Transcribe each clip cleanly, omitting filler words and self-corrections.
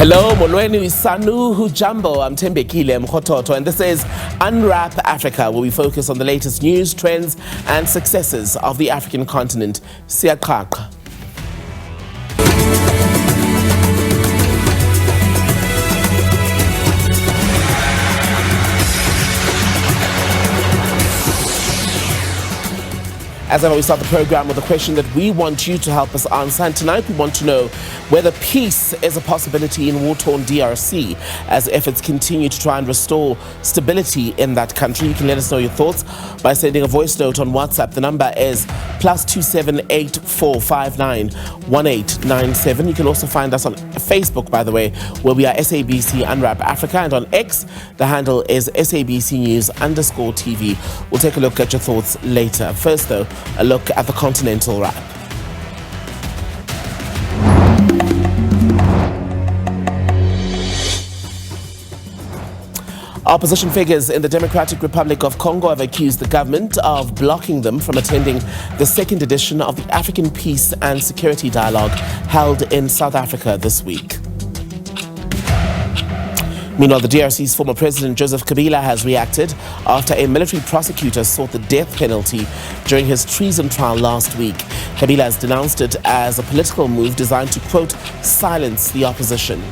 Hello, Molweni Sanu Hujambo. I'm Thembekile Mrototo, and this is Unwrap Africa, where we focus on the latest news, trends, and successes of the African continent. Siyaqaqa. As I always start the program with a question that we want you to help us answer, and tonight we want to know whether peace is a possibility in war-torn DRC as efforts continue to try and restore stability in that country. You can let us know your thoughts by sending a voice note on WhatsApp. The number is +27845918997. You can also find us on Facebook, by the way, where we are SABC Unwrap Africa, and on X, the handle is SABC News_TV. We'll take a look at your thoughts later. First, though, a look at the Continental wrap. Opposition figures in the Democratic Republic of Congo have accused the government of blocking them from attending the second edition of the African Peace and Security Dialogue held in South Africa this week. Meanwhile, the DRC's former president, Joseph Kabila, has reacted after a military prosecutor sought the death penalty during his treason trial last week. Kabila has denounced it as a political move designed to, quote, silence the opposition.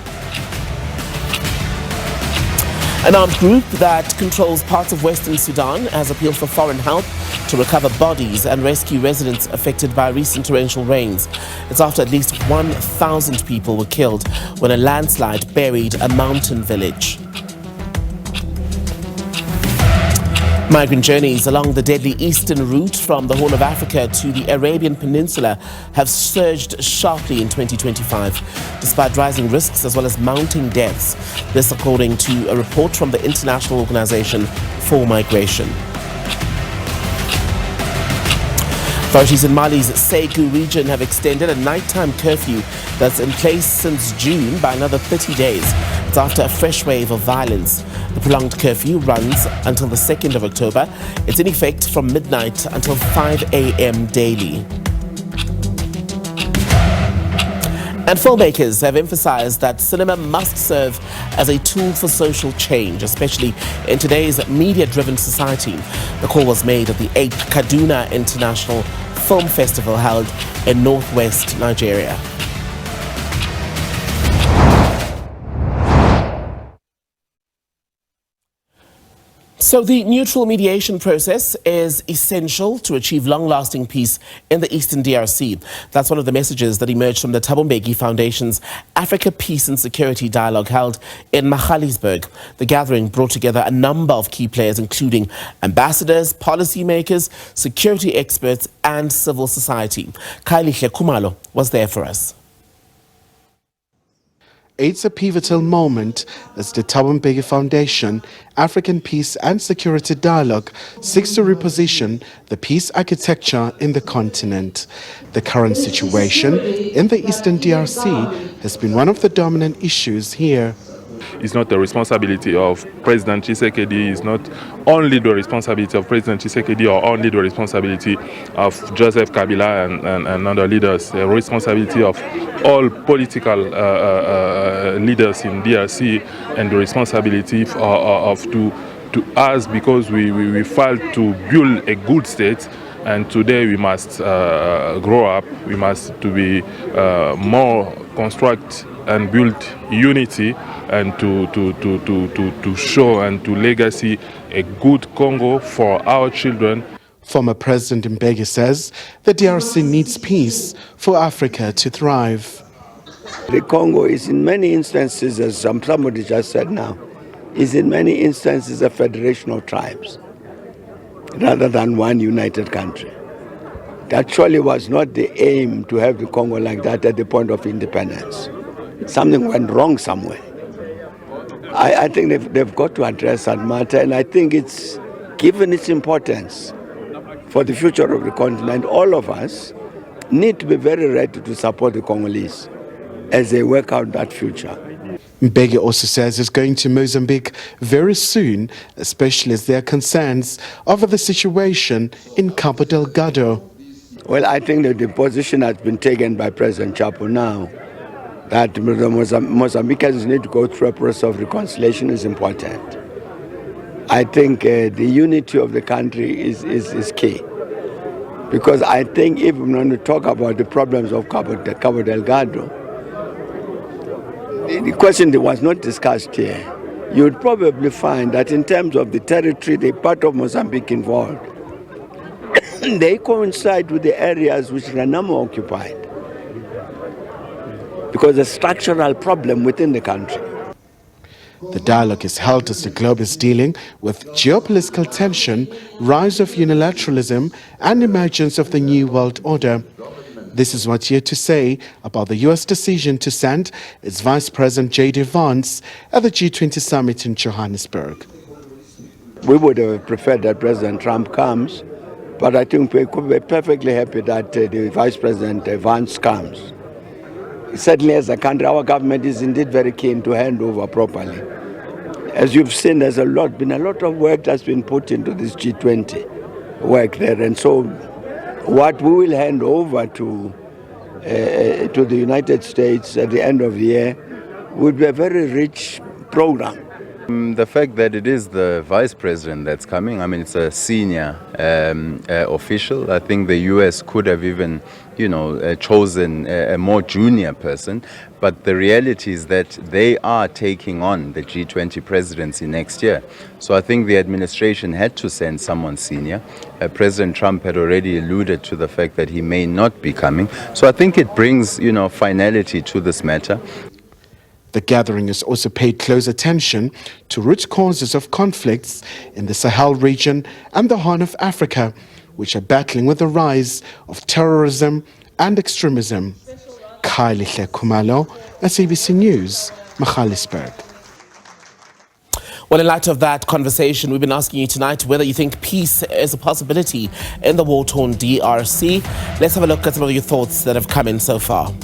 An armed group that controls parts of Western Sudan has appealed for foreign help to recover bodies and rescue residents affected by recent torrential rains. It's after at least 1,000 people were killed when a landslide buried a mountain village. Migrant journeys along the deadly eastern route from the Horn of Africa to the Arabian Peninsula have surged sharply in 2025, despite rising risks as well as mounting deaths. This according to a report from the International Organization for Migration. Authorities in Mali's Ségou region have extended a nighttime curfew that's in place since June by another 30 days. It's after a fresh wave of violence. The prolonged curfew runs until the 2nd of October. It's in effect from midnight until 5 a.m. daily. And filmmakers have emphasized that cinema must serve as a tool for social change, especially in today's media-driven society. The call was made at the 8th Kaduna International Film Festival held in northwest Nigeria. So the neutral mediation process is essential to achieve long-lasting peace in the Eastern DRC. That's one of the messages that emerged from the Thabo Mbeki Foundation's Africa Peace and Security Dialogue held in Magaliesburg. The gathering brought together a number of key players, including ambassadors, policymakers, security experts, and civil society. Kylie Kumalo was there for us. It's a pivotal moment as the Thabo Mbeki Foundation African Peace and Security Dialogue seeks to reposition the peace architecture in the continent. The current situation in the Eastern DRC has been one of the dominant issues here. It's not the responsibility of President Tshisekedi, it's not only the responsibility of President Tshisekedi or only the responsibility of Joseph Kabila and other leaders, the responsibility of all political leaders in DRC, and the responsibility to us, because we failed to build a good state. And today we must grow up, we must to be more construct and build unity, and to show and to legacy a good Congo for our children. Former President Mbeki says the DRC needs peace for Africa to thrive. The Congo is in many instances, as somebody just said now, is in many instances a federation of tribes rather than one united country. It actually was not the aim to have the Congo like that at the point of independence. Something went wrong somewhere. I think they've got to address that matter, and I think it's, given its importance for the future of the continent, all of us need to be very ready to support the Congolese as they work out that future. Mbeki also says he's going to Mozambique very soon, especially as there are concerns over the situation in Cabo Delgado. Well, I think that the position has been taken by President Chapo now that the Mozambicans need to go through a process of reconciliation is important. I think the unity of the country is key. Because I think if we're going to talk about the problems of Cabo Delgado, the question that was not discussed here, you would probably find that in terms of the territory, the part of Mozambique involved, they coincide with the areas which Renamo occupied. Because a structural problem within the country. The dialogue is held as the globe is dealing with geopolitical tension, rise of unilateralism, and emergence of the New World Order. This is what's here to say about the U.S. decision to send its Vice President J.D. Vance at the G20 summit in Johannesburg. We would have preferred that President Trump comes, but I think we could be perfectly happy that the Vice President Vance comes. Certainly as a country, our government is indeed very keen to hand over properly. As you've seen, there's been a lot of work that's been put into this G20 work there. And so what we will hand over to the United States at the end of the year would be a very rich program. The fact that it is the vice president that's coming, I mean, it's a senior official. I think the U.S. could have even, chosen a more junior person. But the reality is that they are taking on the G20 presidency next year. So I think the administration had to send someone senior. President Trump had already alluded to the fact that he may not be coming. So I think it brings, finality to this matter. The gathering has also paid close attention to root causes of conflicts in the Sahel region and the Horn of Africa, which are battling with the rise of terrorism and extremism. Kylie Kumalo, SABC News, Johannesburg. Well, in light of that conversation, we've been asking you tonight whether you think peace is a possibility in the war-torn DRC. Let's have a look at some of your thoughts that have come in so far.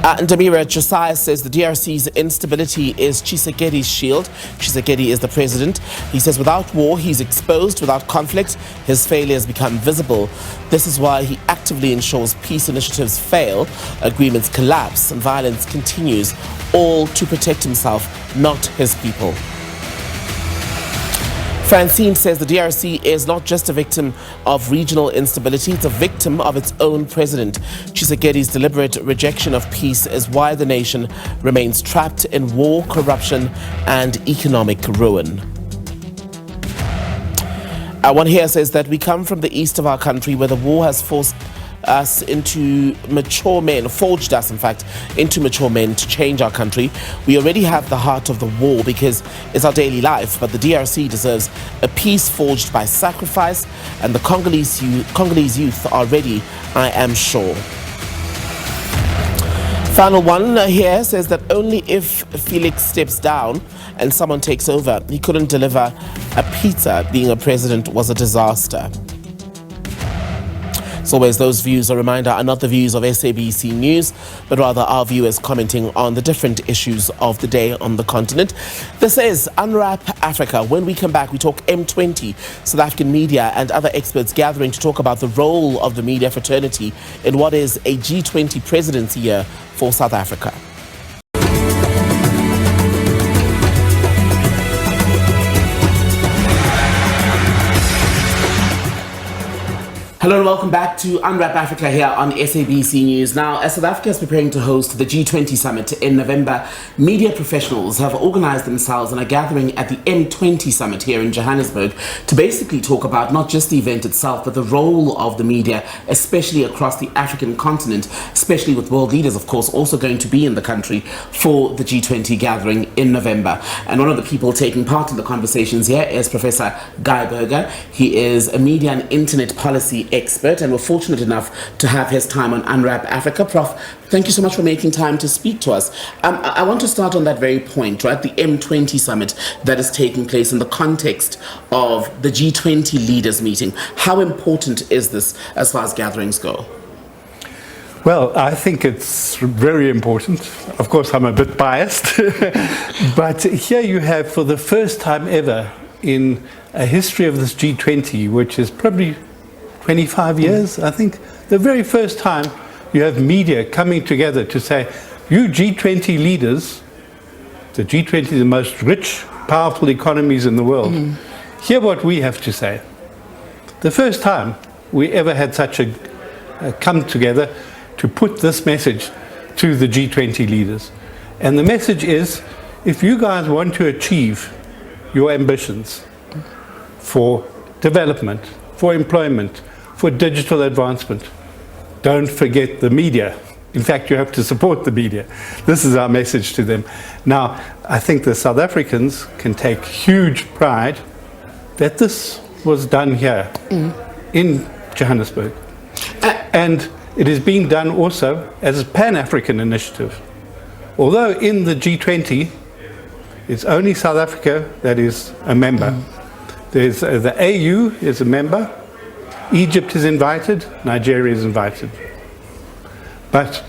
Ndamira Josiah says the DRC's instability is Tshisekedi's shield. Tshisekedi is the president. He says without war, he's exposed. Without conflict, his failures become visible. This is why he actively ensures peace initiatives fail, agreements collapse, and violence continues, all to protect himself, not his people. Francine says the DRC is not just a victim of regional instability, it's a victim of its own president. Tshisekedi's deliberate rejection of peace is why the nation remains trapped in war, corruption, and economic ruin. One here says that we come from the east of our country where the war has forced us into mature men, forged us in fact into mature men to change our country. We already have the heart of the war because it's our daily life, but the DRC deserves a peace forged by sacrifice, and the Congolese youth are ready, I am sure. Final one here says that only if Felix steps down and someone takes over, he couldn't deliver a pizza. Being a president was a disaster. As always, those views, a reminder, are not the views of SABC News, but rather our viewers commenting on the different issues of the day on the continent. This is Unwrap Africa. When we come back, we talk M20, South African media and other experts gathering to talk about the role of the media fraternity in what is a G20 presidency year for South Africa. Hello and welcome back to Unwrap Africa here on SABC News. Now, as South Africa is preparing to host the G20 summit in November, media professionals have organized themselves and are gathering at the M20 summit here in Johannesburg to basically talk about not just the event itself, but the role of the media, especially across the African continent, especially with world leaders, of course, also going to be in the country for the G20 gathering in November. And one of the people taking part in the conversations here is Professor Guy Berger. He is a media and internet policy expert, and we're fortunate enough to have his time on Unwrap Africa. Prof, thank you so much for making time to speak to us. I want to start on that very point, right? The M20 summit that is taking place in the context of the G20 leaders meeting. How important is this as far as gatherings go? Well, I think it's very important. Of course, I'm a bit biased, but here you have, for the first time ever in a history of this G20, which is probably 25 years, I think, the very first time you have media coming together to say, you G20 leaders, the G20 is the most rich, powerful economies in the world, hear what we have to say. The first time we ever had such a come together to put this message to the G20 leaders. And the message is, if you guys want to achieve your ambitions for development, for employment, for digital advancement, don't forget the media. In fact, you have to support the media. This is our message to them. Now, I think the South Africans can take huge pride that this was done here in Johannesburg. And it is being done also as a Pan-African initiative. Although in the G20, it's only South Africa that is a member. There's the AU is a member, Egypt is invited, Nigeria is invited. But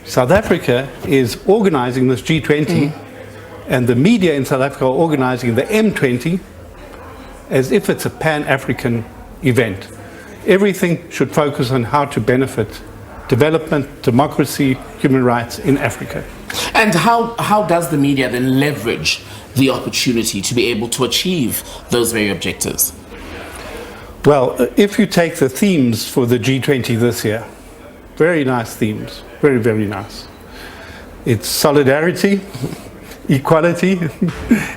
South Africa is organizing this G20, and the media in South Africa are organizing the M20 as if it's a Pan-African event. Everything should focus on how to benefit development, democracy, human rights in Africa. And how does the media then leverage the opportunity to be able to achieve those very objectives? Well, if you take the themes for the G20 this year, very nice themes, very, very nice. It's solidarity, equality,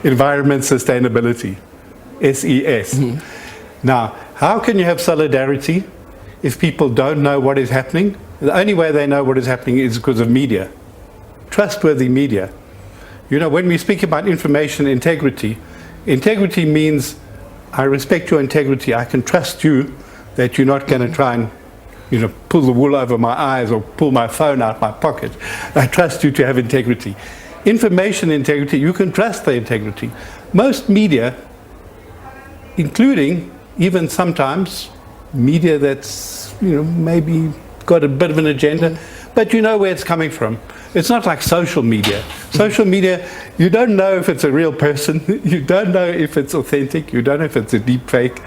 environment, sustainability, SES. Now, how can you have solidarity if people don't know what is happening? The only way they know what is happening is because of media, trustworthy media. You know, when we speak about information integrity, integrity means I respect your integrity. I can trust you that you're not going to try and, pull the wool over my eyes or pull my phone out my pocket. I trust you to have integrity. Information integrity, you can trust the integrity. Most media, including even sometimes media that's, maybe got a bit of an agenda, but you know where it's coming from. It's not like social media. Social media, you don't know if it's a real person, you don't know if it's authentic, you don't know if it's a deep fake.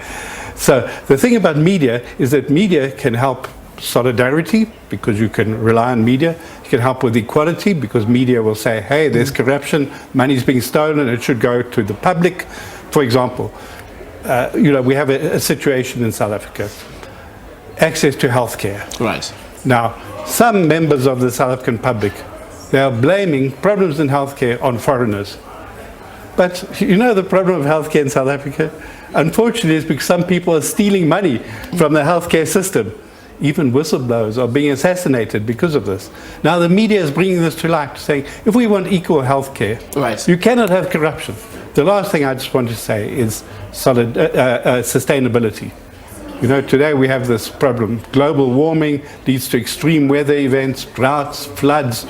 So the thing about media is that media can help solidarity because you can rely on media. It can help with equality because media will say, hey, there's corruption, money's being stolen, it should go to the public. For example, we have a situation in South Africa. Access to healthcare. Right. Now, some members of the South African public, they are blaming problems in healthcare on foreigners. But the problem of healthcare in South Africa, unfortunately, is because some people are stealing money from the healthcare system. Even whistleblowers are being assassinated because of this. Now, the media is bringing this to light, saying, if we want equal healthcare, you cannot have corruption. The last thing I just want to say is sustainability. Today we have this problem. Global warming leads to extreme weather events, droughts, floods.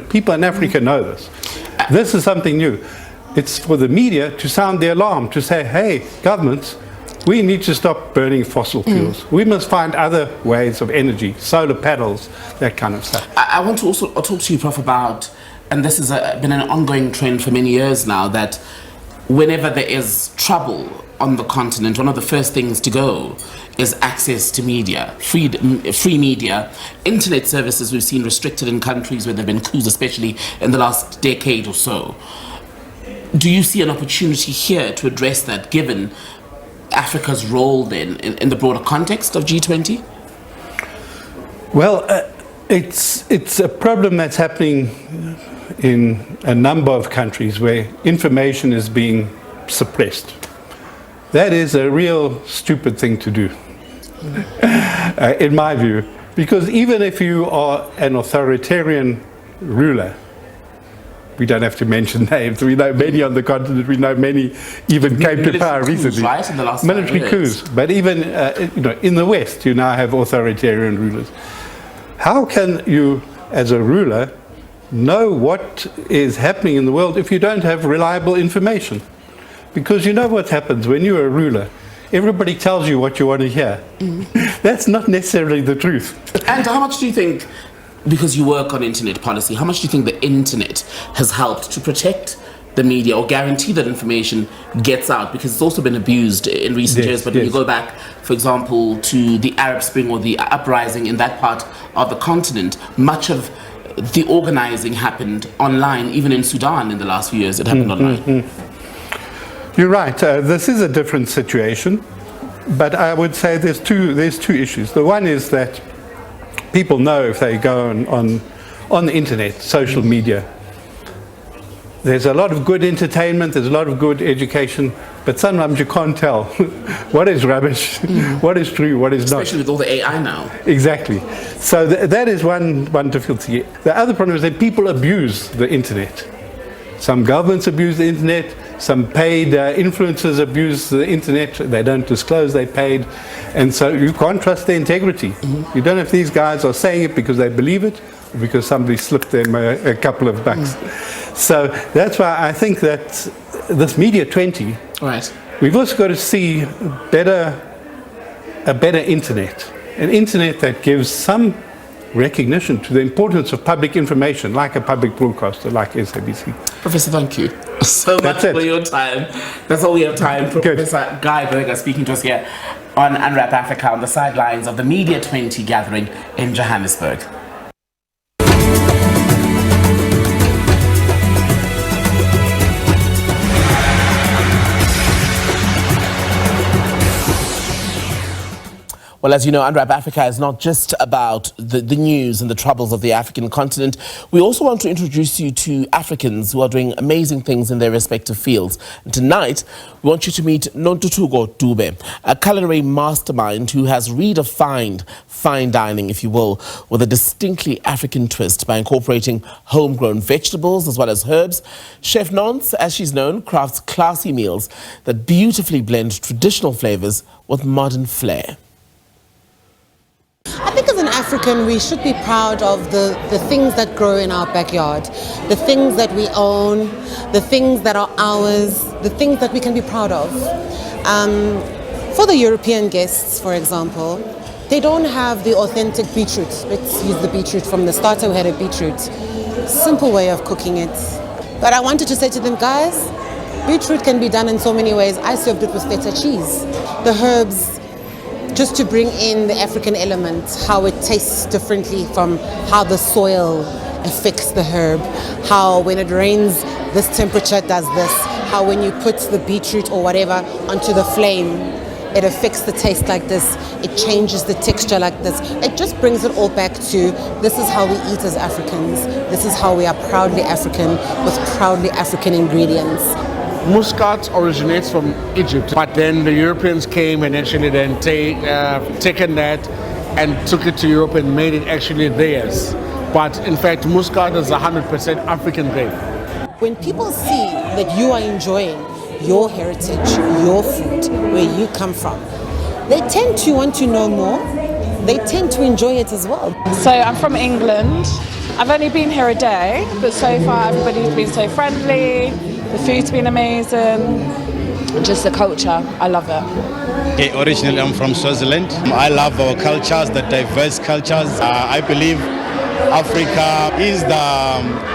People in Africa know this. This is something new. It's for the media to sound the alarm, to say, hey, governments, we need to stop burning fossil fuels. We must find other ways of energy, solar panels, that kind of stuff. I want to also talk to you, Prof, about, and this has been an ongoing trend for many years now, that whenever there is trouble on the continent, one of the first things to go is access to media, free media. Internet services we've seen restricted in countries where there have been coups, especially in the last decade or so. Do you see an opportunity here to address that, given Africa's role then in the broader context of G20? Well, it's a problem that's happening in a number of countries where information is being suppressed. That is a real stupid thing to do, in my view, because even if you are an authoritarian ruler, we don't have to mention names, we know many on the continent, we know many even came to power recently. Right, in the last military coups, but even in the West you now have authoritarian rulers. How can you, as a ruler, know what is happening in the world if you don't have reliable information? Because you know what happens when you're a ruler. Everybody tells you what you want to hear. That's not necessarily the truth. And how much do you think, because you work on internet policy, how much do you think the internet has helped to protect the media or guarantee that information gets out, because it's also been abused in recent years. But when you go back, for example, to the Arab Spring or the uprising in that part of the continent, much of the organizing happened online. Even in Sudan in the last few years, it happened online. You're right. This is a different situation, but I would say there's two issues. The one is that people know if they go on the internet, social media, there's a lot of good entertainment, there's a lot of good education, but sometimes you can't tell what is rubbish, what is true, what is not. Especially with all the AI now. Exactly. So that is one difficulty. The other problem is that people abuse the internet. Some governments abuse the internet, some paid influencers abuse the internet, they don't disclose they paid, and so you can't trust their integrity. You don't know if these guys are saying it because they believe it, or because somebody slipped them a couple of bucks. So that's why I think that this Media 20, we've also got to see a better internet, an internet that gives some recognition to the importance of public information, like a public broadcaster, like SABC. Professor, thank you so much for your time. That's all we have time. Professor Guy Berger speaking to us here on Unwrap Africa on the sidelines of the Media 20 gathering in Johannesburg. Well, as you know, Unwrap Africa is not just about the news and the troubles of the African continent. We also want to introduce you to Africans who are doing amazing things in their respective fields. And tonight, we want you to meet Nontuthuko Dube, a culinary mastermind who has redefined fine dining, if you will, with a distinctly African twist by incorporating homegrown vegetables as well as herbs. Chef Nonts, as she's known, crafts classy meals that beautifully blend traditional flavors with modern flair. I think as an African, we should be proud of the things that grow in our backyard, the things that we own, the things that are ours, the things that we can be proud of. For the European guests, for example, they don't have the authentic beetroot. Let's use the beetroot from the starter. We had a beetroot. Simple way of cooking it. But I wanted to say to them, guys, beetroot can be done in so many ways. I served it with feta cheese. The herbs, just to bring in the African element, how it tastes differently from how the soil affects the herb, how when it rains, this temperature does this, how when you put the beetroot or whatever onto the flame, it affects the taste like this, it changes the texture like this. It just brings it all back to this is how we eat as Africans, this is how we are proudly African with proudly African ingredients. Muscat originates from Egypt, but then the Europeans came and actually then taken that and took it to Europe and made it actually theirs. But in fact, Muscat is 100% African grape. When people see that you are enjoying your heritage, your food, where you come from, they tend to want to know more. They tend to enjoy it as well. So I'm from England. I've only been here a day, but so far everybody's been so friendly. The food's been amazing, just the culture, I love it. Originally I'm from Swaziland. I love our cultures, the diverse cultures. I believe Africa is the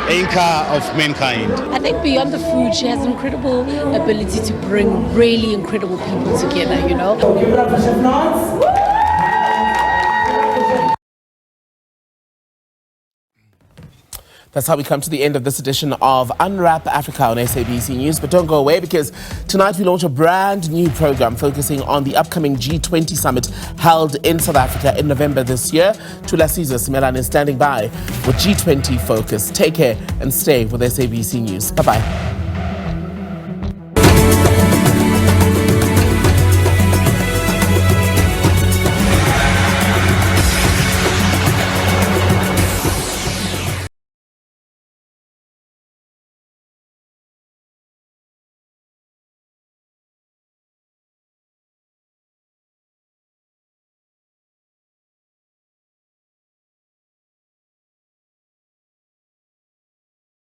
anchor of mankind. I think beyond the food, she has incredible ability to bring really incredible people together, you know. That's how we come to the end of this edition of Unwrap Africa on SABC News. But don't go away, because tonight we launch a brand new program focusing on the upcoming G20 summit held in South Africa in November this year. Tulasiza Simelan is standing by with G20 Focus. Take care and stay with SABC News. Bye-bye.